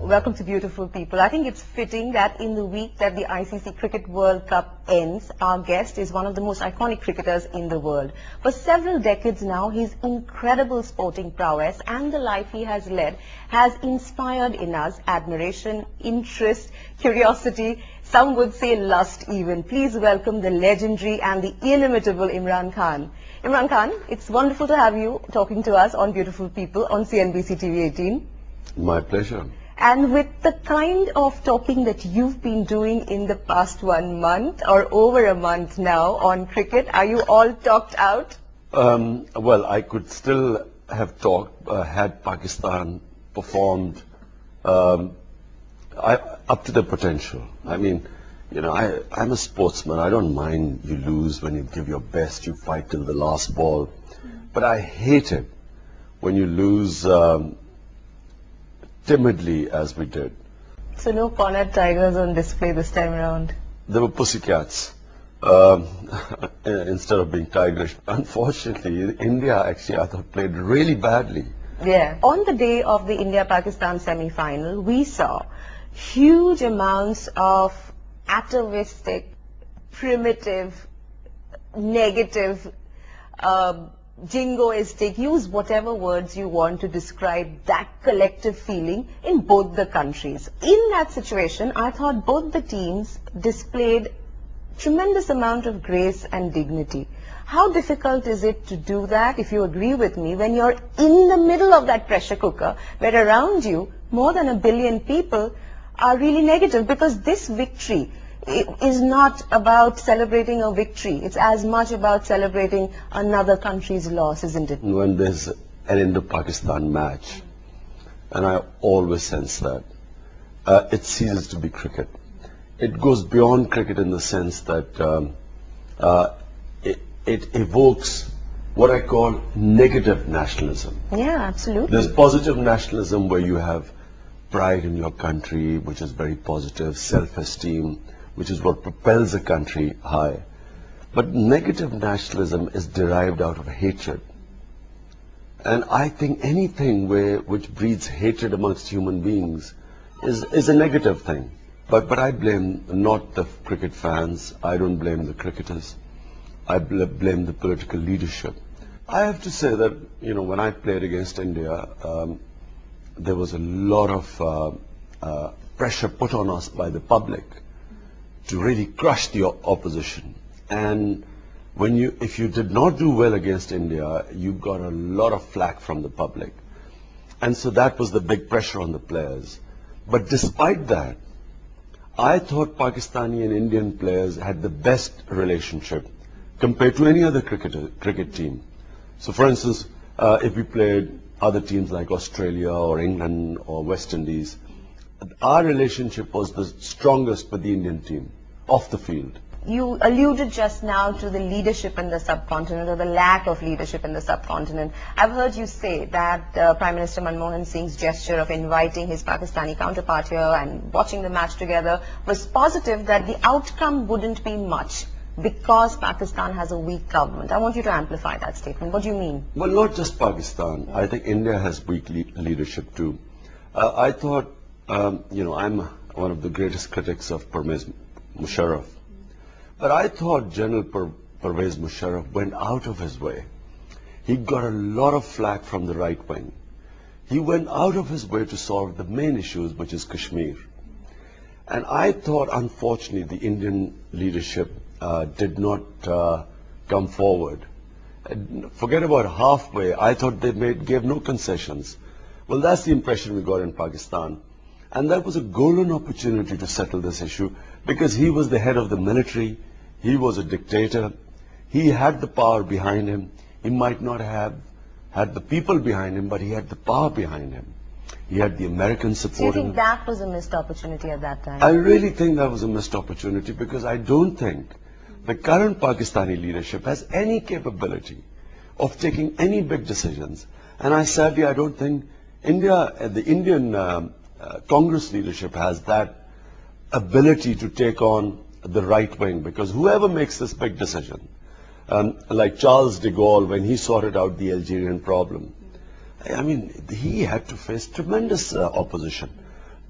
welcome to Beautiful People. I think it's fitting that in the week that the ICC Cricket World Cup ends, our guest is one of the most iconic cricketers in the world. For several decades now, his incredible sporting prowess and the life he has led has inspired in us admiration, interest, curiosity, some would say lust even. Please welcome the legendary and the inimitable Imran Khan. Imran Khan, it's wonderful to have you talking to us on Beautiful People on CNBC TV 18. My pleasure. And with the kind of talking that you've been doing in the past 1 month or over a month now on cricket, are you all talked out? Well, I could still have talked had Pakistan performed up to their potential. I mean, you know, I'm a sportsman. I don't mind you lose when you give your best, you fight till the last ball. But I hate it when you lose timidly as we did. So no cornered tigers on display this time around? There were pussycats instead of being tigerish. Unfortunately, India actually, I thought, played really badly. Yeah. On the day of the India-Pakistan semi-final, we saw huge amounts of atavistic, primitive, negative, jingoistic, use whatever words you want to describe that collective feeling in both the countries. In that situation, I thought both the teams displayed tremendous amount of grace and dignity. How difficult is it to do that, if you agree with me, when you're in the middle of that pressure cooker, where around you more than 1 billion people are really negative? Because this victory is not about celebrating a victory. It's as much about celebrating another country's loss, isn't it? When there's an Indo-Pakistan match, and I always sense that, it ceases to be cricket. It goes beyond cricket in the sense that it evokes what I call negative nationalism. Yeah, absolutely. There's positive nationalism where you have pride in your country, which is very positive, self-esteem, which is what propels a country high. But negative nationalism is derived out of hatred. And I think anything which breeds hatred amongst human beings is a negative thing. But I blame not the cricket fans, I don't blame the cricketers, I blame the political leadership. I have to say that, you know, when I played against India, there was a lot of pressure put on us by the public to really crush the opposition. And if you did not do well against India, you got a lot of flack from the public. And so that was the big pressure on the players. But despite that, I thought Pakistani and Indian players had the best relationship compared to any other cricket team. So for instance, if we played other teams like Australia or England or West Indies, our relationship was the strongest with the Indian team, off the field. You alluded just now to the leadership in the subcontinent, or the lack of leadership in the subcontinent. I've heard you say that Prime Minister Manmohan Singh's gesture of inviting his Pakistani counterpart here and watching the match together was positive, that the outcome wouldn't be much because Pakistan has a weak government. I want you to amplify that statement. What do you mean? Well, not just Pakistan. I think India has weak leadership too. I thought, you know, I'm one of the greatest critics of Pervez Musharraf. But I thought General Pervez Musharraf went out of his way. He got a lot of flack from the right wing. He went out of his way to solve the main issues, which is Kashmir. And I thought, unfortunately, the Indian leadership did not come forward. Forget about halfway. I thought they gave no concessions. Well, that's the impression we got in Pakistan. And that was a golden opportunity to settle this issue, because he was the head of the military, he was a dictator, he had the power behind him. He might not have had the people behind him, but he had the power behind him. He had the Americans supporting him. Do you think that was a missed opportunity at that time? I really think that was a missed opportunity, because I don't think the current Pakistani leadership has any capability of taking any big decisions. And I don't think the Indian Congress leadership has that ability to take on the right wing, because whoever makes this big decision, like Charles de Gaulle, when he sorted out the Algerian problem, I mean, he had to face tremendous opposition.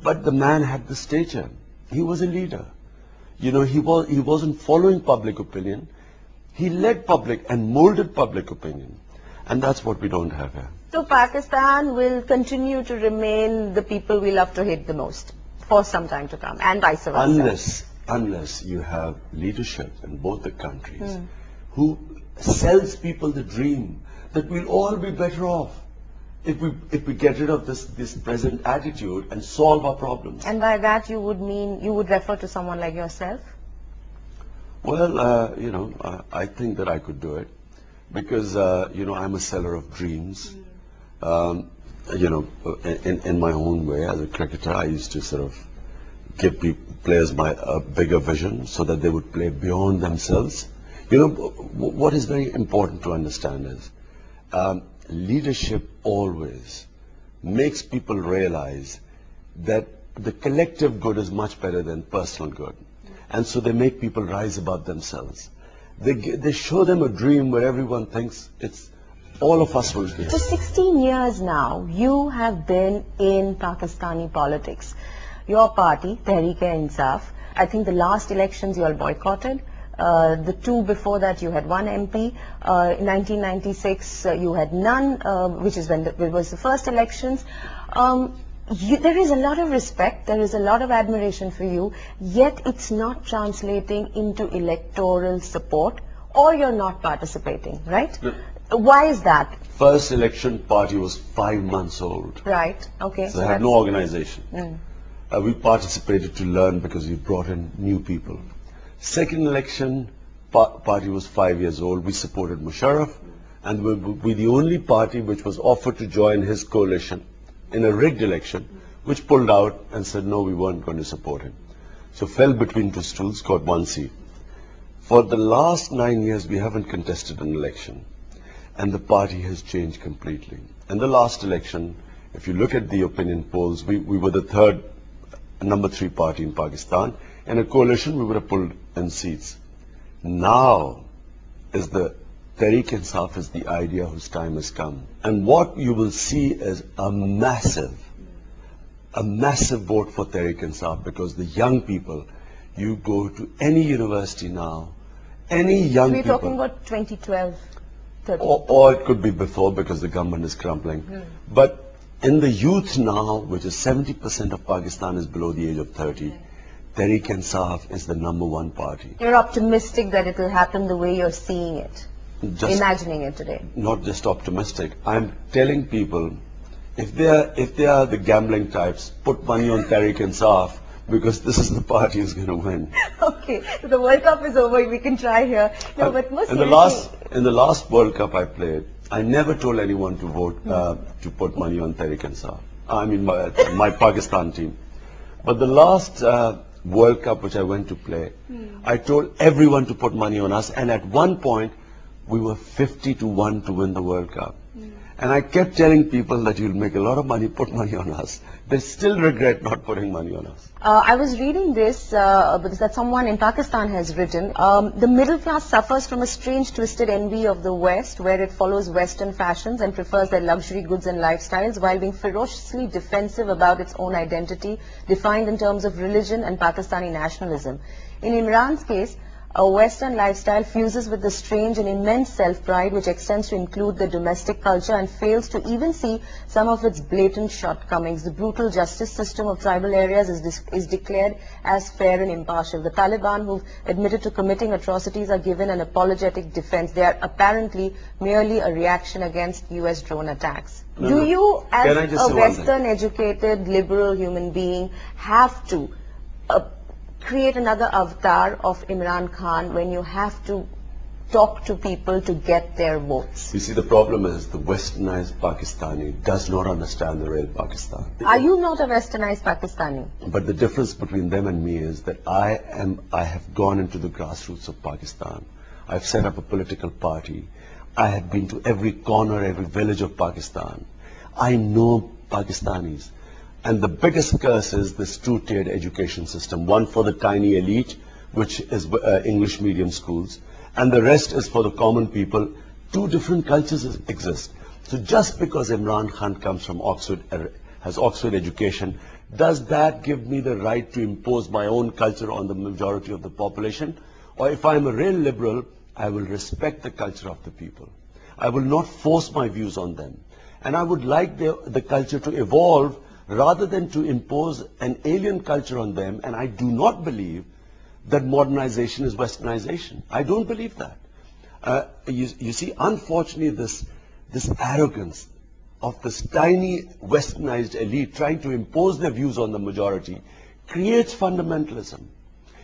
But the man had the stature. He was a leader. You know, he wasn't following public opinion. He led public and molded public opinion. And that's what we don't have here. So Pakistan will continue to remain the people we love to hate the most for some time to come, and vice versa. Unless you have leadership in both the countries who sells people the dream that we'll all be better off if we get rid of this present attitude and solve our problems. And by that you would refer to someone like yourself? Well, you know, I think that I could do it because, you know, I'm a seller of dreams. You know, in my own way as a cricketer, I used to sort of give players a bigger vision so that they would play beyond themselves. You know, what is very important to understand is leadership always makes people realize that the collective good is much better than personal good. And so they make people rise above themselves. They show them a dream where everyone thinks it's all of us will be. For 16 years now, you have been in Pakistani politics. Your party, Tehreek-e-Insaf, I think the last elections you all boycotted. The two before that you had one MP. In 1996 you had none, which is when it was the first elections. There is a lot of respect, there is a lot of admiration for you, yet it's not translating into electoral support, or you're not participating, right? Why is that? First election party was 5 months old. Right, okay. So they had no organization. We participated to learn because we brought in new people. Second election party was 5 years old. We supported Musharraf, and we're the only party which was offered to join his coalition in a rigged election, which pulled out and said no, we weren't going to support him. So fell between two stools, got one seat. For the last 9 years we haven't contested an election, and the party has changed completely. In the last election, if you look at the opinion polls, we were the number 3 party in Pakistan. In a coalition we would have pulled in seats. Now is the Tehreek-e-Insaf is the idea whose time has come. And what you will see is a massive vote for Tehreek-e-Insaf, because the young people, you go to any university now, any young people. We're talking about 2012, 13. Or it could be before, because the government is crumbling. But in the youth now, which is 70% of Pakistan is below the age of 30, Tehreek-e-Insaf is the number 1 party. You're optimistic that it will happen the way you're seeing it, imagining it today. Not just optimistic. I'm telling people, if they are the gambling types, put money on Tehreek-e-Insaf, because this is the party who's going to win. Okay, so the World Cup is over. We can try here. No, but most in the last World Cup I played, I never told anyone to vote to put money on Tehreek-e-Insaf. I mean my Pakistan team. But the last World Cup which I went to play, I told everyone to put money on us, and at one point we were 50-1 to win the World Cup. And I kept telling people that you'll make a lot of money, put money on us. They still regret not putting money on us. I was reading this because that someone in Pakistan has written, the middle class suffers from a strange twisted envy of the West, where it follows Western fashions and prefers their luxury goods and lifestyles, while being ferociously defensive about its own identity, defined in terms of religion and Pakistani nationalism. In Imran's case, a Western lifestyle fuses with the strange and immense self-pride which extends to include the domestic culture and fails to even see some of its blatant shortcomings. The brutal justice system of tribal areas is declared as fair and impartial. The Taliban, who've admitted to committing atrocities, are given an apologetic defense. They are apparently merely a reaction against US drone attacks. Do you, as a Western-educated, liberal human being, have to create another avatar of Imran Khan when you have to talk to people to get their votes? You see, the problem is the westernized Pakistani does not understand the real Pakistan. Are you not a westernized Pakistani? But the difference between them and me is that I have gone into the grassroots of Pakistan. I've set up a political party. I have been to every corner, every village of Pakistan. I know Pakistanis. And the biggest curse is this two-tiered education system. One for the tiny elite, which is English medium schools, and the rest is for the common people. Two different cultures exist. So just because Imran Khan comes from Oxford has Oxford education. Does that give me the right to impose my own culture on the majority of the population? Or if I'm a real liberal, I will respect the culture of the people. I will not force my views on them. And I would like the culture to evolve rather than to impose an alien culture on them. And I do not believe that modernization is westernization. I don't believe that. You see, unfortunately, this arrogance of this tiny westernized elite trying to impose their views on the majority creates fundamentalism.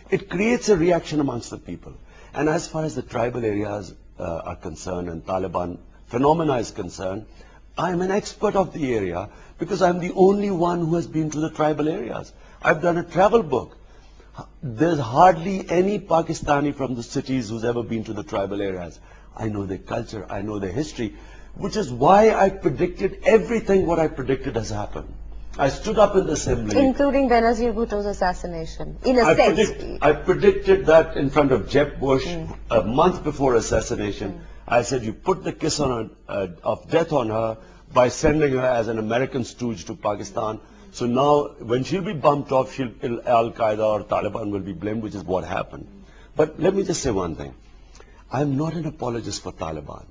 It creates a reaction amongst the people. And as far as the tribal areas are concerned and Taliban phenomena is concerned, I'm an expert of the area because I'm the only one who has been to the tribal areas. I've done a travel book. There's hardly any Pakistani from the cities who's ever been to the tribal areas. I know their culture, I know their history, which is why I predicted everything what I predicted has happened. I stood up in the assembly. Including Benazir Bhutto's assassination, in a sense. I predicted that in front of Jeb Bush a month before assassination. I said, you put the kiss of death on her by sending her as an American stooge to Pakistan. So now, when she'll be bumped off, Al-Qaeda or Taliban will be blamed, which is what happened. But let me just say one thing. I'm not an apologist for Taliban.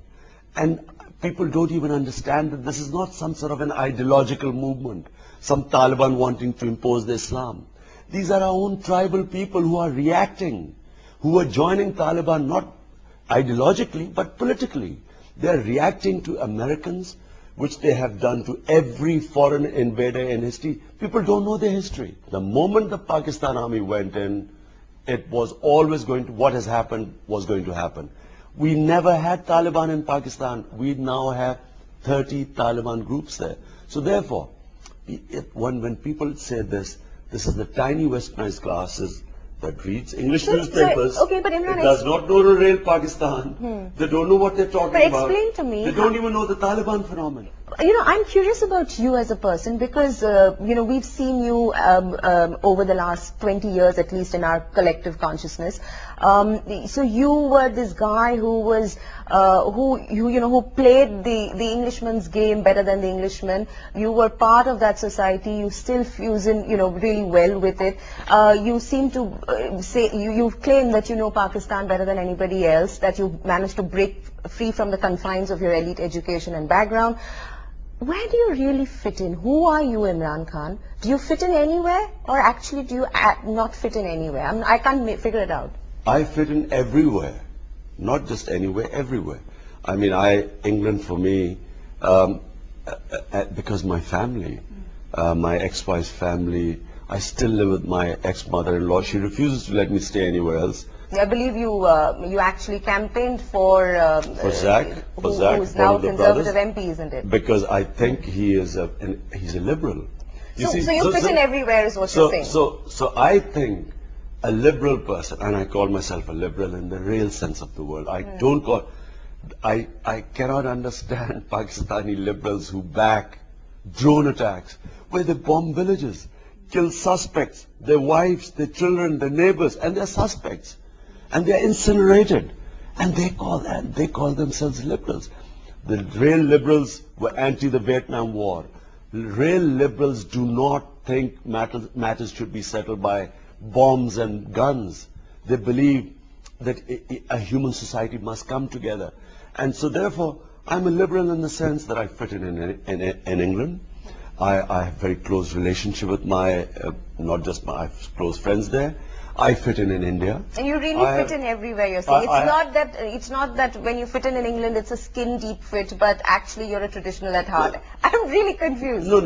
And people don't even understand that this is not some sort of an ideological movement, some Taliban wanting to impose the Islam. These are our own tribal people who are reacting, who are joining Taliban not ideologically, but politically. They are reacting to Americans, which they have done to every foreign invader in history. People don't know their history. The moment the Pakistan army went in, it was always going to, what has happened was going to happen. We never had Taliban in Pakistan. We now have 30 Taliban groups there. So therefore, when people say this is the tiny westernized classes that reads English newspapers. Okay, but Imran, it does not know the real Pakistan. They don't know what they're talking about. Explain to me. They don't even know the Taliban phenomenon. You know, I'm curious about you as a person because, you know, we've seen you over the last 20 years, at least in our collective consciousness. So you were this guy who was, who played the Englishman's game better than the Englishman. You were part of that society. You still fuse in, really well with it. You seem to say, you claim that you know Pakistan better than anybody else, that you managed to break free from the confines of your elite education and background. Where do you really fit in? Who are you, Imran Khan? Do you fit in anywhere, or actually do you not fit in anywhere? I can't figure it out. I fit in everywhere, not just anywhere, everywhere. I mean, England for me, because my family, my ex-wife's family, I still live with my ex-mother-in-law. She refuses to let me stay anywhere else. I believe you actually campaigned for Zach, who's now Conservative MP, isn't it? Because I think he's a liberal. So you fit in everywhere is what you're saying. So I think a liberal person, and I call myself a liberal in the real sense of the word. I cannot understand Pakistani liberals who back drone attacks where they bomb villages, kill suspects, their wives, their children, their neighbors, and they're suspects. And they're incinerated. And they call themselves liberals. The real liberals were anti the Vietnam War. Real liberals do not think matters should be settled by bombs and guns. They believe that a human society must come together. And so therefore, I'm a liberal in the sense that I fit in England. I have very close relationship with my, not just my close friends there. I fit in India. And you really fit in everywhere, you're saying. It's not that when you fit in England, it's a skin deep fit, but actually you're a traditional at heart. I'm really confused. No.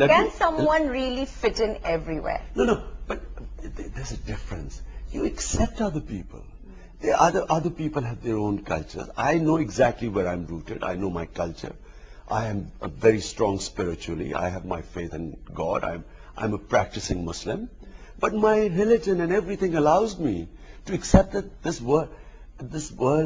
Can someone really fit in everywhere? No. But there's a difference. You accept other people. Other people have their own cultures. I know exactly where I'm rooted. I know my culture. I am very strong spiritually. I have my faith in God. I'm a practicing Muslim. But my religion and everything allows me to accept that this world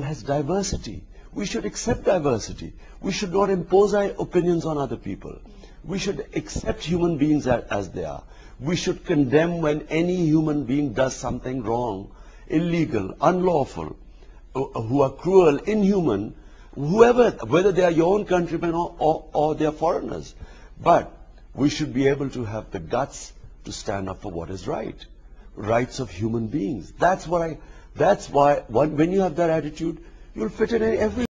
has diversity. We should accept diversity. We should not impose our opinions on other people. We should accept human beings as they are. We should condemn when any human being does something wrong, illegal, unlawful, who are cruel, inhuman, whoever, whether they are your own countrymen or they are foreigners. But We should be able to have the guts to stand up for what is right. Rights of human beings. That's why when you have that attitude, you'll fit in every